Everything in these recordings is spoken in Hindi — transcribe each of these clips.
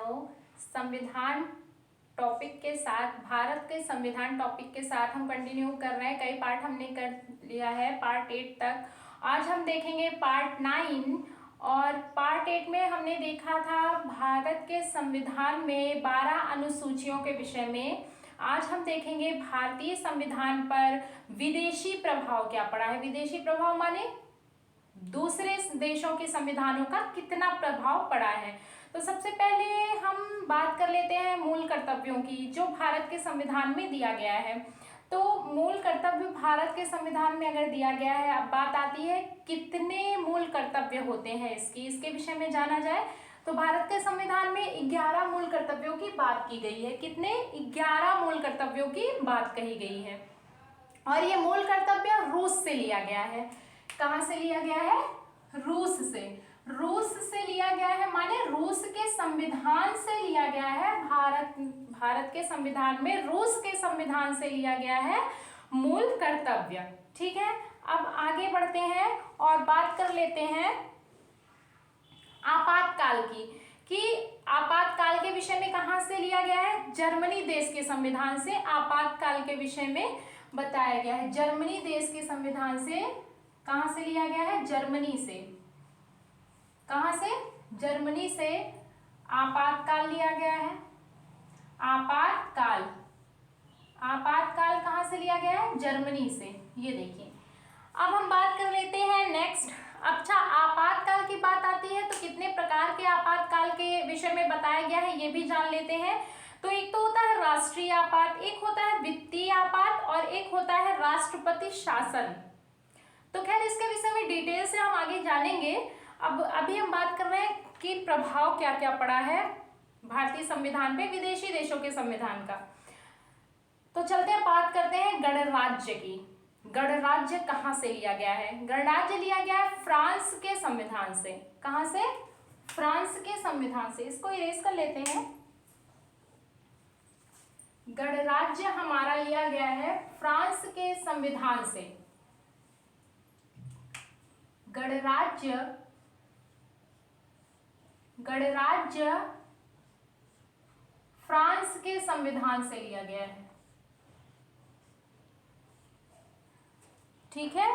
बच्चों, संविधान टॉपिक के साथ, भारत के संविधान टॉपिक के साथ हम कंटिन्यू कर रहे हैं। कई पार्ट हमने कर लिया है, पार्ट 8 तक। आज हम देखेंगे पार्ट 9 और पार्ट 8 में हमने देखा था भारत के संविधान में 12 अनुसूचियों के विषय में। आज हम देखेंगे भारतीय संविधान पर विदेशी प्रभाव क्या पड़ा है। विदेशी प्रभाव माने दूसरे देशों के संविधानों का कितना प्रभाव पड़ा है। तो सबसे पहले हम बात कर लेते हैं मूल कर्तव्यों की जो भारत के संविधान में दिया गया है। तो मूल कर्तव्य भारत के संविधान में अगर दिया गया है, अब बात आती है कितने मूल कर्तव्य होते हैं इसके विषय में जाना जाए तो भारत के संविधान में 11 मूल कर्तव्यों की बात की गई है। कितने? 11 मूल कर्तव्यों की बात कही गई है। और ये मूल कर्तव्य रूस से लिया गया है। कहाँ से लिया गया है? रूस से। रूस से लिया गया है माने रूस के संविधान से लिया गया है। भारत के संविधान में रूस के संविधान से लिया गया है मूल कर्तव्य। ठीक है, अब आगे बढ़ते हैं और बात कर लेते हैं आपातकाल की कि आपातकाल के विषय में कहाँ से लिया गया है? जर्मनी देश के संविधान से आपातकाल के विषय में बताया गया है। जर्मनी देश के संविधान से कहाँ से लिया गया है? जर्मनी से। कहाँ से? जर्मनी से आपातकाल लिया गया है। आपातकाल, आपातकाल कहाँ से लिया गया है? जर्मनी से। ये देखिए, अब हम बात कर लेते हैं नेक्स्ट। अच्छा, आपातकाल की बात आती है तो कितने प्रकार के आपातकाल के विषय में बताया गया है ये भी जान लेते हैं। तो एक तो होता है राष्ट्रीय आपात, एक होता है वित्तीय आपात और एक होता है राष्ट्रपति शासन। तो खैर इसके विषय में डिटेल से हम आगे जानेंगे। अब अभी हम बात कर रहे हैं कि प्रभाव क्या क्या पड़ा है भारतीय संविधान पे विदेशी देशों के संविधान का। तो चलते हैं, बात करते हैं गणराज्य की। गणराज्य कहाँ से लिया गया है? गणराज्य लिया गया है फ्रांस के संविधान से। कहाँ से? फ्रांस के संविधान से। इसको इरेज कर लेते हैं। गणराज्य हमारा लिया गया है फ्रांस के संविधान से। गणराज्य फ्रांस के संविधान से लिया गया है। ठीक है।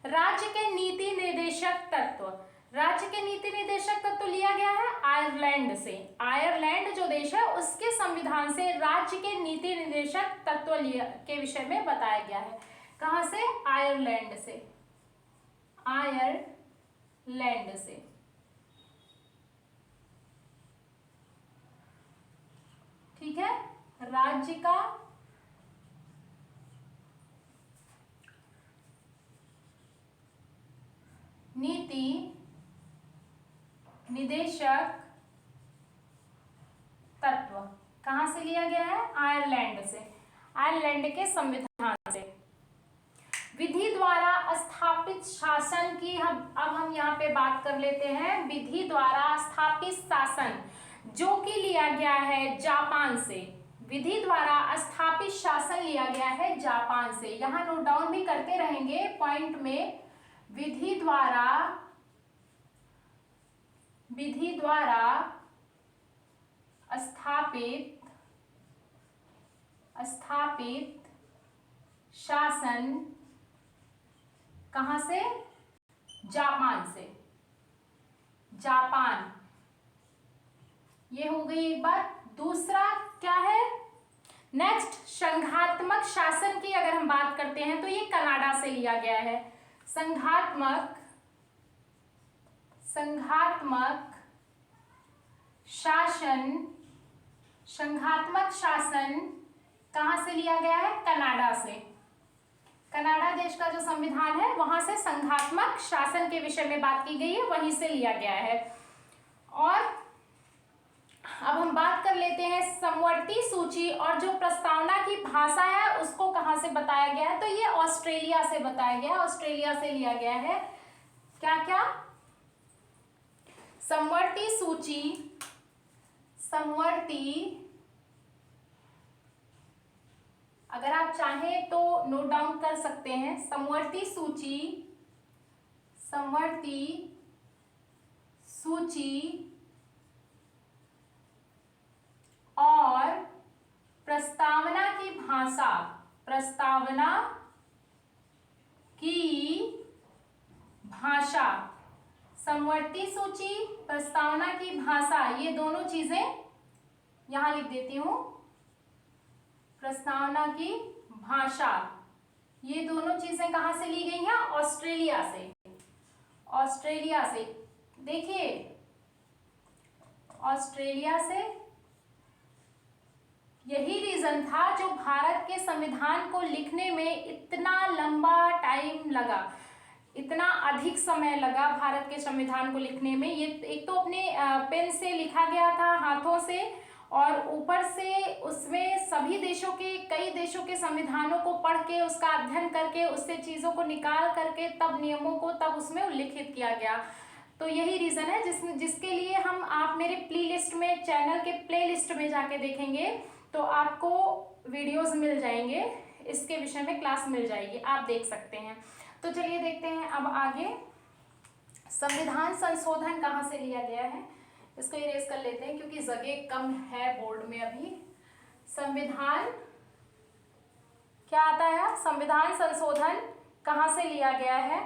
राज्य के नीति निर्देशक तत्व, राज्य के नीति निर्देशक तत्व लिया गया है आयरलैंड से। आयरलैंड जो देश है उसके संविधान से राज्य के नीति निर्देशक तत्व के विषय में बताया गया है। कहां से? आयरलैंड से। आयरलैंड से। ठीक है, राज्य का नीति निदेशक तत्व कहां से लिया गया है? आयरलैंड से। आयरलैंड के संविधान से। विधि द्वारा स्थापित शासन की अब हम यहाँ पे बात कर लेते हैं। विधि द्वारा स्थापित शासन जो कि लिया गया है जापान से। विधि द्वारा स्थापित शासन लिया गया है जापान से। यहाँ नोट डाउन भी करते रहेंगे पॉइंट में। विधि द्वारा स्थापित शासन कहां से? जापान से। जापान, ये हो गई एक बात। दूसरा क्या है? नेक्स्ट, संघात्मक शासन की अगर हम बात करते हैं तो ये कनाडा से लिया गया है। संघात्मक शासन कहां से लिया गया है? कनाडा से। कनाडा देश का जो संविधान है वहां से संघात्मक शासन के विषय में बात की गई है, वहीं से लिया गया है। और अब हम बात कर लेते हैं समवर्ती सूची और जो प्रस्तावना की भाषा है उसको कहां से बताया गया है? तो ये ऑस्ट्रेलिया से बताया गया है। ऑस्ट्रेलिया से लिया गया है। क्या क्या? समवर्ती सूची, अगर आप चाहें तो नोट डाउन कर सकते हैं। समवर्ती सूची और प्रस्तावना की भाषा, प्रस्तावना की भाषा, समवर्ती सूची, प्रस्तावना की भाषा, ये दोनों चीजें यहां लिख देती हूं। प्रस्तावना की भाषा, ये दोनों चीजें कहां से ली गई हैं? ऑस्ट्रेलिया से। ऑस्ट्रेलिया से, देखिए ऑस्ट्रेलिया से। यही रीजन था जो भारत के संविधान को लिखने में इतना लंबा टाइम लगा, इतना अधिक समय लगा भारत के संविधान को लिखने में। ये एक तो अपने पेन से लिखा गया था, हाथों से, और ऊपर से उसमें सभी देशों के, कई देशों के संविधानों को पढ़ के, उसका अध्ययन करके, उससे चीजों को निकाल करके तब नियमों को तब उसमें उल्लिखित किया गया। तो यही रीजन है जिसके लिए हम, आप मेरे प्ले लिस्ट में, चैनल के प्ले लिस्ट में जाके देखेंगे तो आपको वीडियोस मिल जाएंगे, इसके विषय में क्लास मिल जाएगी, आप देख सकते हैं। तो चलिए देखते हैं अब आगे, संविधान संशोधन कहाँ से लिया गया है। इसको इरेज कर लेते हैं क्योंकि जगह कम है बोर्ड में अभी। संविधान क्या आता है? संविधान संशोधन कहाँ से लिया गया है?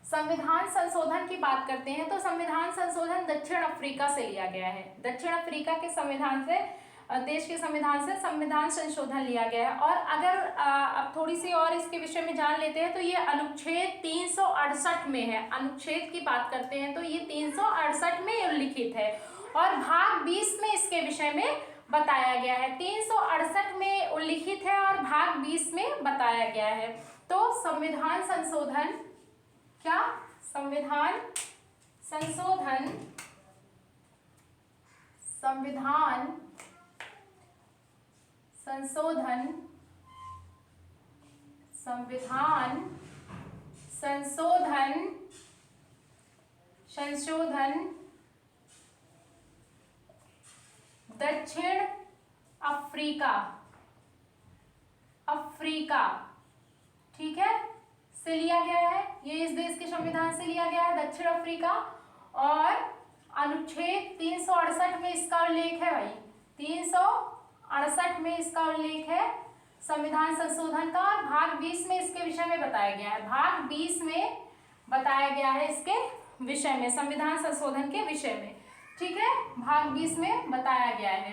संविधान संशोधन की बात करते हैं तो संविधान संशोधन दक्षिण अफ्रीका से लिया गया है। दक्षिण अफ्रीका के संविधान से, देश के संविधान से संविधान संशोधन लिया गया है। और अगर अब थोड़ी सी और इसके विषय में जान लेते हैं तो ये अनुच्छेद 368 में है। अनुच्छेद की बात करते हैं तो ये 368 में उल्लिखित है और भाग 20 में इसके विषय में बताया गया है। 368 में उल्लिखित है और भाग 20 में बताया गया है। तो संविधान संशोधन, क्या? संविधान संशोधन, संविधान संशोधन, संविधान संशोधन, संशोधन दक्षिण अफ्रीका, अफ्रीका, ठीक है, से लिया गया है। ये इस देश के संविधान से लिया गया है, दक्षिण अफ्रीका। और अनुच्छेद 368 में इसका उल्लेख है भाई, 368 में इसका उल्लेख है संविधान संशोधन का। और भाग 20 में इसके विषय में बताया गया है, भाग 20 में बताया गया है इसके विषय में, संविधान संशोधन के विषय में, ठीक है। भाग 20 में बताया गया है,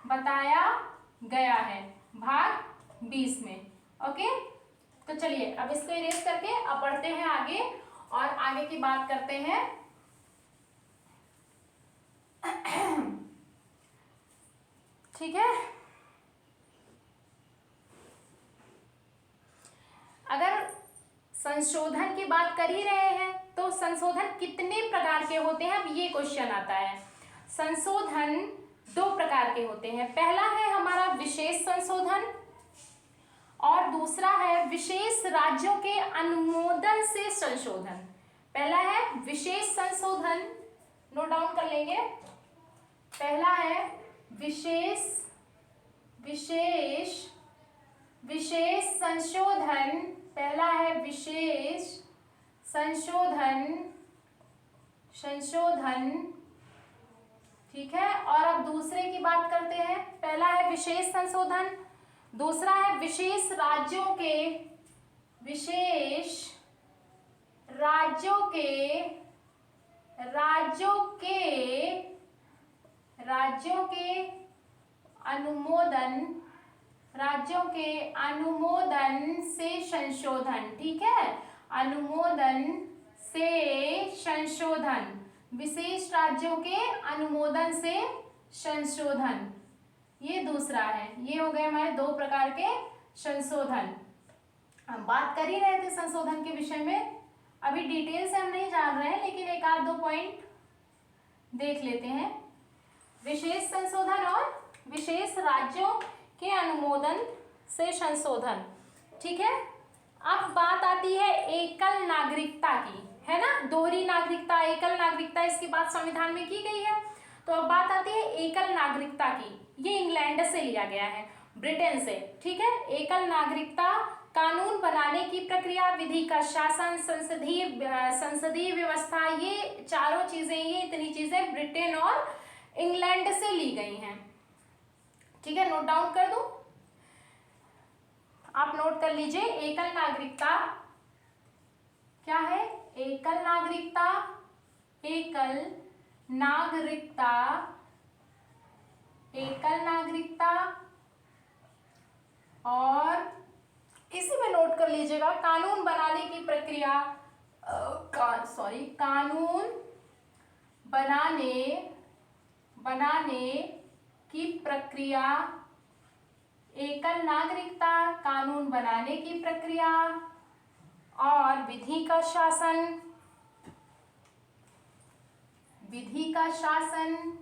बताया गया है भाग 20 में। ओके, तो चलिए अब इसको इरेज करके अब बढ़ते हैं आगे और आगे की बात करते हैं। ठीक है, अगर संशोधन की बात कर ही रहे हैं तो संशोधन कितने प्रकार के होते हैं, अब ये क्वेश्चन आता है। संशोधन 2 प्रकार के होते हैं। पहला है हमारा विशेष संशोधन और दूसरा है विशेष राज्यों के अनुमोदन से संशोधन। पहला है विशेष संशोधन, नोट डाउन कर लेंगे। पहला है विशेष संशोधन, पहला है विशेष संशोधन, ठीक है। और अब दूसरे की बात करते हैं। पहला है विशेष संशोधन, दूसरा है विशेष राज्यों के अनुमोदन से संशोधन, ठीक है, अनुमोदन से संशोधन, विशेष राज्यों के अनुमोदन से संशोधन, ये दूसरा है। ये हो गए हमारे 2 प्रकार के संशोधन। हम बात कर ही रहे थे संशोधन के विषय में, अभी डिटेल से हम नहीं जान रहे हैं लेकिन एक आध 2 पॉइंट देख लेते हैं। विशेष संशोधन और विशेष राज्यों के अनुमोदन से संशोधन, ठीक है। अब बात आती है एकल नागरिकता की, है ना, दोहरी नागरिकता, एकल नागरिकता, इसकी बात संविधान में की गई है। तो अब बात आती है एकल नागरिकता की। ये इंग्लैंड से लिया गया है, ब्रिटेन से, ठीक है। एकल नागरिकता, कानून बनाने की प्रक्रिया, विधि का शासन, संसदीय व्यवस्था, ये चारों चीजें, ये इतनी चीजें ब्रिटेन और इंग्लैंड से ली गई हैं। ठीक है, नोट डाउन कर दूं, आप नोट कर लीजिए। एकल नागरिकता क्या है? एकल नागरिकता, एकल नागरिकता, एकल नागरिकता। और इसी में नोट कर लीजिएगा, कानून बनाने की प्रक्रिया, कानून बनाने की प्रक्रिया, एकल नागरिकता, कानून बनाने की प्रक्रिया और विधि का शासन, विधि का शासन,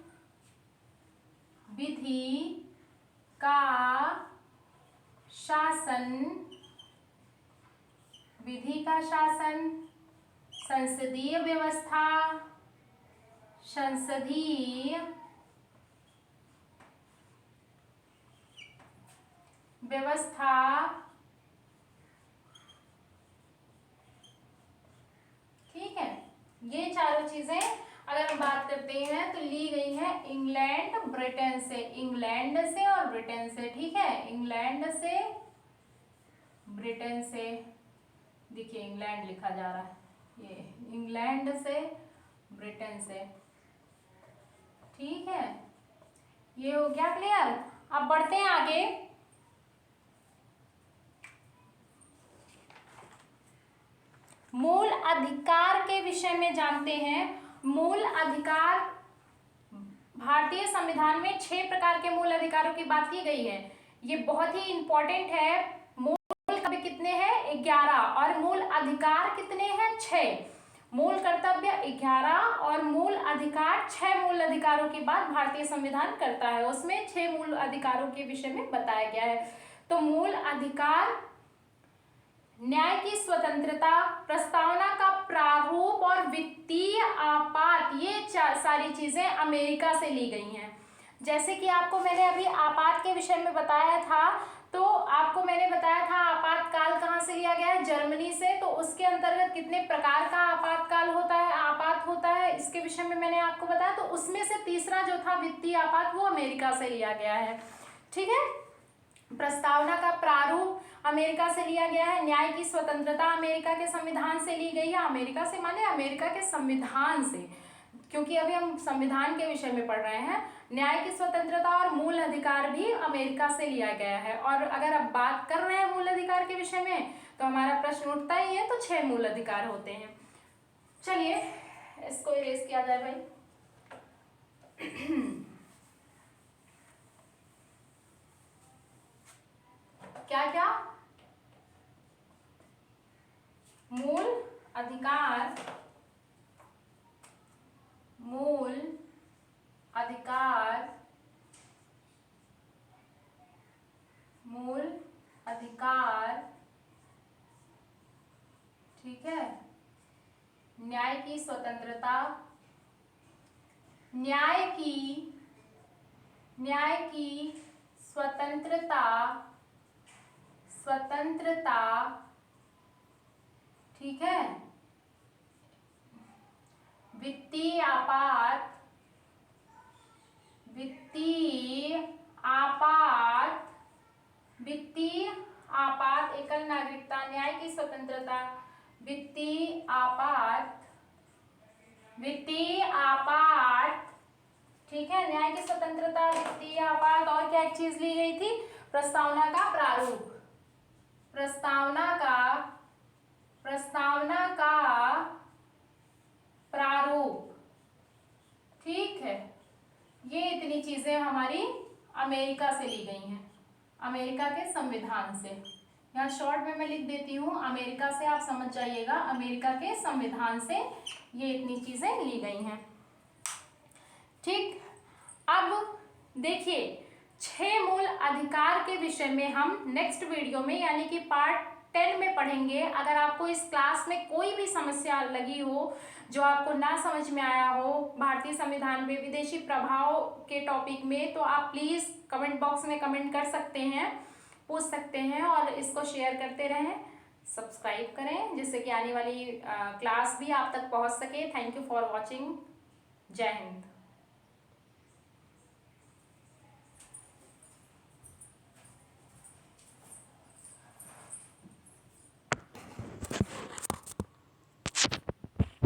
विधि का शासन, विधि का शासन, संसदीय व्यवस्था, संसदीय व्यवस्था, ठीक है। ये चारों चीजें अगर हम बात करते हैं तो ली गई है इंग्लैंड ब्रिटेन से, इंग्लैंड से और ब्रिटेन से। ठीक है, इंग्लैंड से ब्रिटेन से, देखिए इंग्लैंड लिखा जा रहा है, ये इंग्लैंड से ब्रिटेन से। ठीक है, ये हो गया क्लियर। अब बढ़ते हैं आगे। मूल अधिकार के विषय में जानते हैं। मूल अधिकार, भारतीय संविधान में 6 प्रकार के मूल अधिकारों की बात की गई है। ये बहुत ही इंपॉर्टेंट है। मूल कर्तव्य कितने हैं? 11 और मूल अधिकार कितने हैं? 6। मूल कर्तव्य 11 और मूल अधिकार 6 मूल अधिकारों की बात भारतीय संविधान करता है। उसमें 6 मूल अधिकारों के विषय में बताया गया है। तो मूल अधिकार, न्याय की स्वतंत्रता, प्रस्तावना का प्रारूप और वित्तीय आपात, ये सारी चीजें अमेरिका से ली गई हैं। जैसे कि आपको मैंने अभी आपात के विषय में बताया था, तो आपको मैंने बताया था आपातकाल कहाँ से लिया गया है? जर्मनी से। तो उसके अंतर्गत कितने प्रकार का आपातकाल होता है, आपात होता है, इसके विषय में मैंने आपको बताया। तो उसमें से तीसरा जो था वित्तीय आपात, वो अमेरिका से लिया गया है। ठीक है, प्रस्तावना का प्रारूप अमेरिका से लिया गया है। न्याय की स्वतंत्रता अमेरिका के संविधान से ली गई है। अमेरिका से माने अमेरिका के संविधान से, क्योंकि अभी हम संविधान के विषय में पढ़ रहे हैं। न्याय की स्वतंत्रता और मूल अधिकार भी अमेरिका से लिया गया है। और अगर अब बात कर रहे हैं मूल अधिकार के विषय में, तो हमारा प्रश्न उठता ही है, तो 6 मूल अधिकार होते हैं। चलिए इसको इरेज किया जाए भाई। क्या क्या? मूल अधिकार, मूल अधिकार, मूल अधिकार, ठीक है। न्याय की स्वतंत्रता, न्याय की स्वतंत्रता, स्वतंत्रता, ठीक है। वित्तीय आपात, वित्तीय आपात, वित्तीय आपात, एकल नागरिकता, न्याय की स्वतंत्रता, वित्तीय आपात, वित्तीय आपात, ठीक है। न्याय की स्वतंत्रता, वित्तीय आपात, और क्या एक चीज ली गई थी? प्रस्तावना का प्रारूप, प्रस्तावना का प्रारूप, ठीक है। ये इतनी चीजें हमारी अमेरिका से ली गई हैं, अमेरिका के संविधान से। यहाँ शॉर्ट में मैं लिख देती हूँ, अमेरिका से, आप समझ जाइएगा, अमेरिका के संविधान से ये इतनी चीजें ली गई हैं। ठीक, अब देखिए 6 मूल अधिकार के विषय में हम नेक्स्ट वीडियो में यानी कि पार्ट 10 में पढ़ेंगे। अगर आपको इस क्लास में कोई भी समस्या लगी हो, जो आपको ना समझ में आया हो भारतीय संविधान में विदेशी प्रभाव के टॉपिक में, तो आप प्लीज़ कमेंट बॉक्स में कमेंट कर सकते हैं, पूछ सकते हैं, और इसको शेयर करते रहें, सब्सक्राइब करें, जिससे कि आने वाली क्लास भी आप तक पहुंच सके। Thank you for watching. जय हिंद।